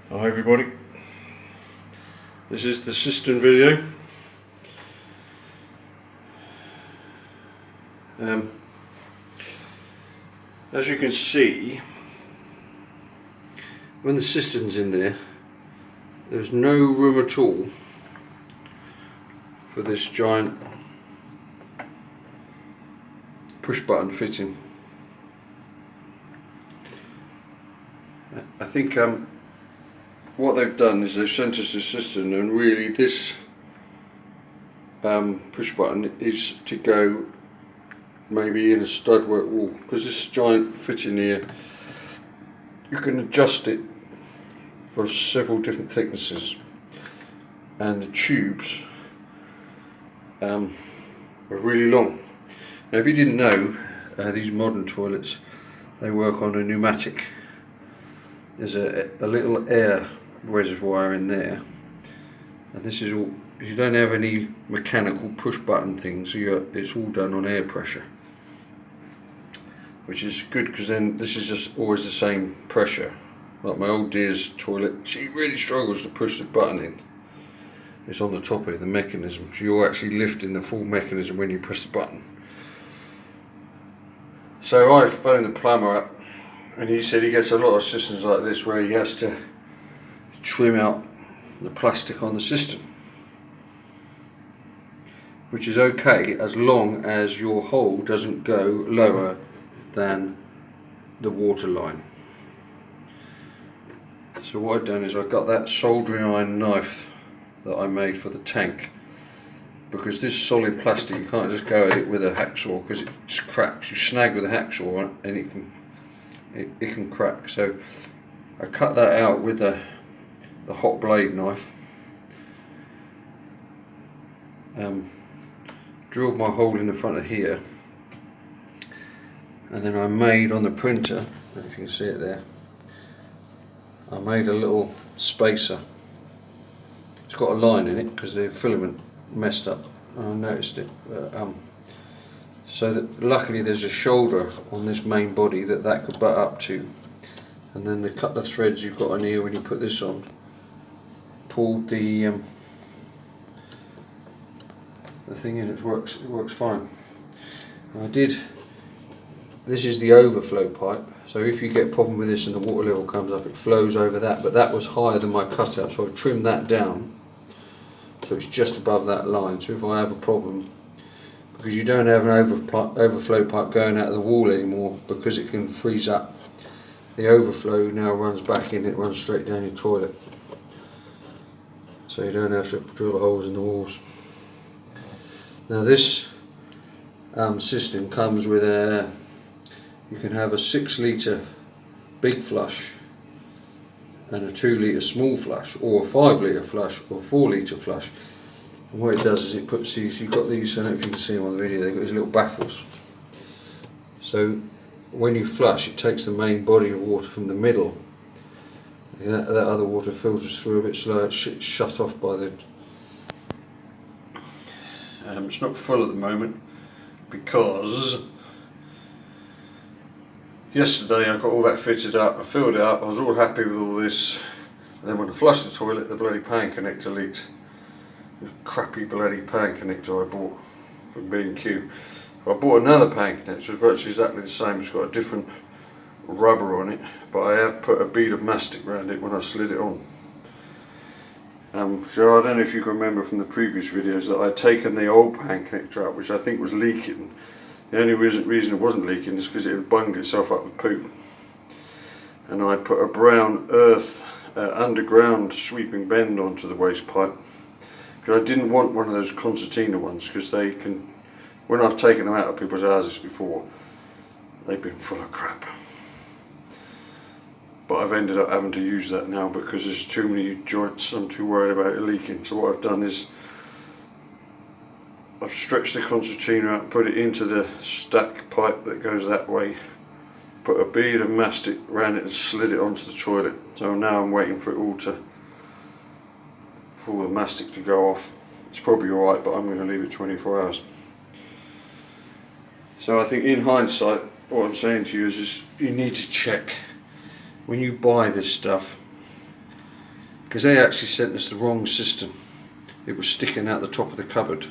Hi everybody, this is the cistern video. As you can see, when the cistern's in there, there's no room at all for this giant push button fitting. I think what they've done is they've sent us a cistern, and really this push button is to go maybe in a stud work wall, because this giant fitting here, you can adjust it for several different thicknesses, and the tubes are really long. Now if you didn't know, these modern toilets, they work on a pneumatic. There's a little air reservoir in there, and this is all, you don't have any mechanical push button things, so it's all done on air pressure, which is good, because then this is just always the same pressure. Like my old dear's toilet, she really struggles to push the button in. It's on the top of the mechanism, so you're actually lifting the full mechanism when you press the button. So I phoned the plumber up, and he said he gets a lot of cisterns like this where he has to trim out the plastic on the cistern, which is okay as long as your hole doesn't go lower than the water line. So what I've done is I've got that soldering iron knife that I made for the tank, because this solid plastic, you can't just go at it with a hacksaw, because it just cracks. You snag with a hacksaw and it can crack. So I cut that out with the hot blade knife, drilled my hole in the front of here, and then I made on the printer, if you can see it there, I made a little spacer. It's got a line in it because the filament messed up, and I noticed it. So that luckily there's a shoulder on this main body that could butt up to, and then the couple of threads you've got on here when you put this on pulled the thing in. It works fine. And this is the overflow pipe, so if you get a problem with this and the water level comes up, it flows over that, but that was higher than my cutout, so I've trimmed that down so it's just above that line. So if I have a problem, because you don't have an overflow pipe going out of the wall anymore because it can freeze up, the overflow now runs back in, it runs straight down your toilet, so you don't have to drill holes in the walls. Now this cistern comes with you can have a 6 litre big flush and a 2 litre small flush, or a 5 litre flush, or a 4 litre flush. And what it does is it puts these, you've got these, I don't know if you can see them on the video, they've got these little baffles. So when you flush, it takes the main body of water from the middle. That other water filters through a bit slow, it's shut off by the... it's not full at the moment because yesterday I got all that fitted up, I filled it up, I was all happy with all this, and then when I flushed the toilet, the bloody pan connector leaked. This crappy bloody pan connector I bought from B&Q. I bought another pan connector, it's virtually exactly the same, it's got a different rubber on it, but I have put a bead of mastic around it when I slid it on. So I don't know if you can remember from the previous videos that I'd taken the old pan connector out, which I think was leaking. The only reason it wasn't leaking is because it had bunged itself up with poop. And I put a brown earth underground sweeping bend onto the waste pipe, because I didn't want one of those concertina ones, because they can, when I've taken them out of people's houses before, they've been full of crap. But I've ended up having to use that now because there's too many joints, I'm too worried about it leaking. So what I've done is I've stretched the concertina out, put it into the stack pipe that goes that way, put a bead of mastic around it and slid it onto the toilet. So now I'm waiting for it all for all the mastic to go off. It's probably alright, but I'm going to leave it 24 hours. So I think in hindsight, what I'm saying to you is you need to check when you buy this stuff, because they actually sent us the wrong cistern. It was sticking out the top of the cupboard.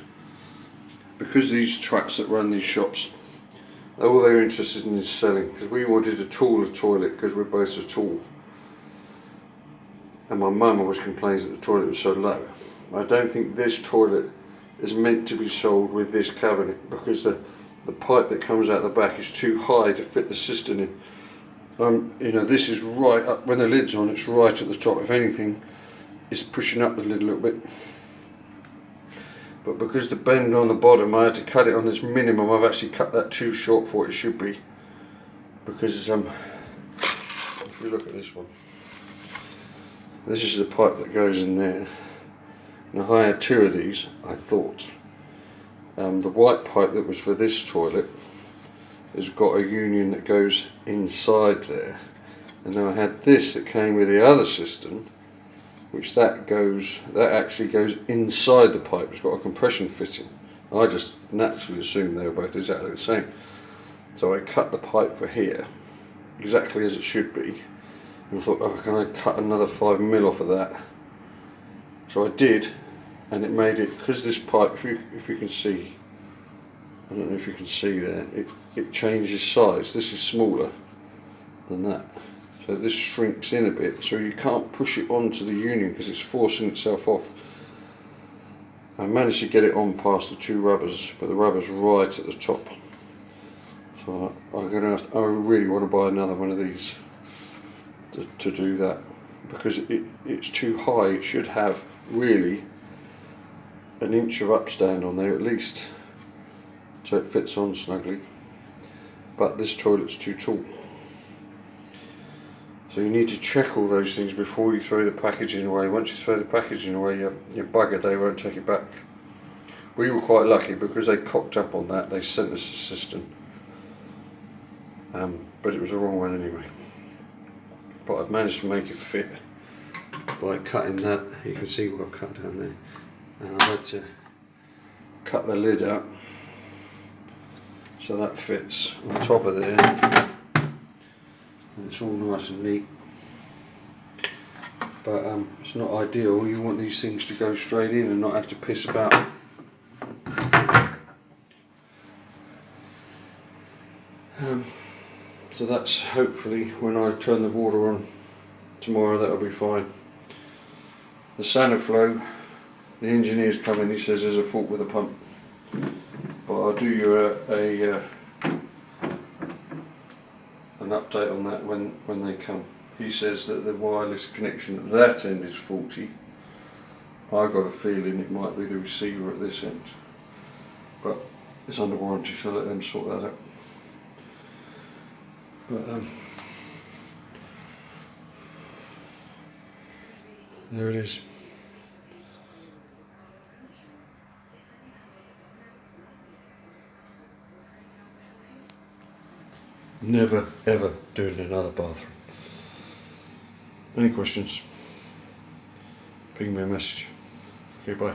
Because these twats that run these shops, all they're interested in is selling, because we wanted a taller toilet because we're both so tall. And my mum always complains that the toilet was so low. I don't think this toilet is meant to be sold with this cabinet, because the pipe that comes out the back is too high to fit the cistern in. You know, this is right up, when the lid's on, it's right at the top. If anything, it's pushing up the lid a little bit. But because the bend on the bottom, I had to cut it on this minimum. I've actually cut that too short for what it should be. Because if you look at this one, this is the pipe that goes in there. Now I had two of these, I thought. The white pipe that was for this toilet has got a union that goes inside there. And then I had this that came with the other cistern, which that actually goes inside the pipe. It's got a compression fitting. I just naturally assumed they were both exactly the same. So I cut the pipe for here, exactly as it should be. And I thought, oh, can I cut another 5mm off of that? So I did, and it made it, because this pipe, if you can see, I don't know if you can see there, it changes size. This is smaller than that. So this shrinks in a bit, so you can't push it onto the union because it's forcing itself off. I managed to get it on past the two rubbers, but the rubber's right at the top. So I really want to buy another one of these to do that, because it's too high. It should have really an inch of upstand on there at least, so it fits on snugly. But this toilet's too tall. So you need to check all those things before you throw the packaging away. Once you throw the packaging away, you're buggered, they won't take it back. We were quite lucky because they cocked up on that. They sent us a cistern. But it was the wrong one anyway. But I've managed to make it fit by cutting that. You can see what I've cut down there. And I had to cut the lid out so that fits on top of there. And it's all nice and neat, but it's not ideal. You want these things to go straight in and not have to piss about. So that's hopefully, when I turn the water on tomorrow, that'll be fine. The Saniflow, the engineer's coming, he says there's a fault with the pump, but I'll do you an update on that when they come. He says that the wireless connection at that end is faulty. I got a feeling it might be the receiver at this end, but it's under warranty, so let them sort that out. But there it is. Never ever doing another bathroom. Any questions? Ping me a message. Okay, bye.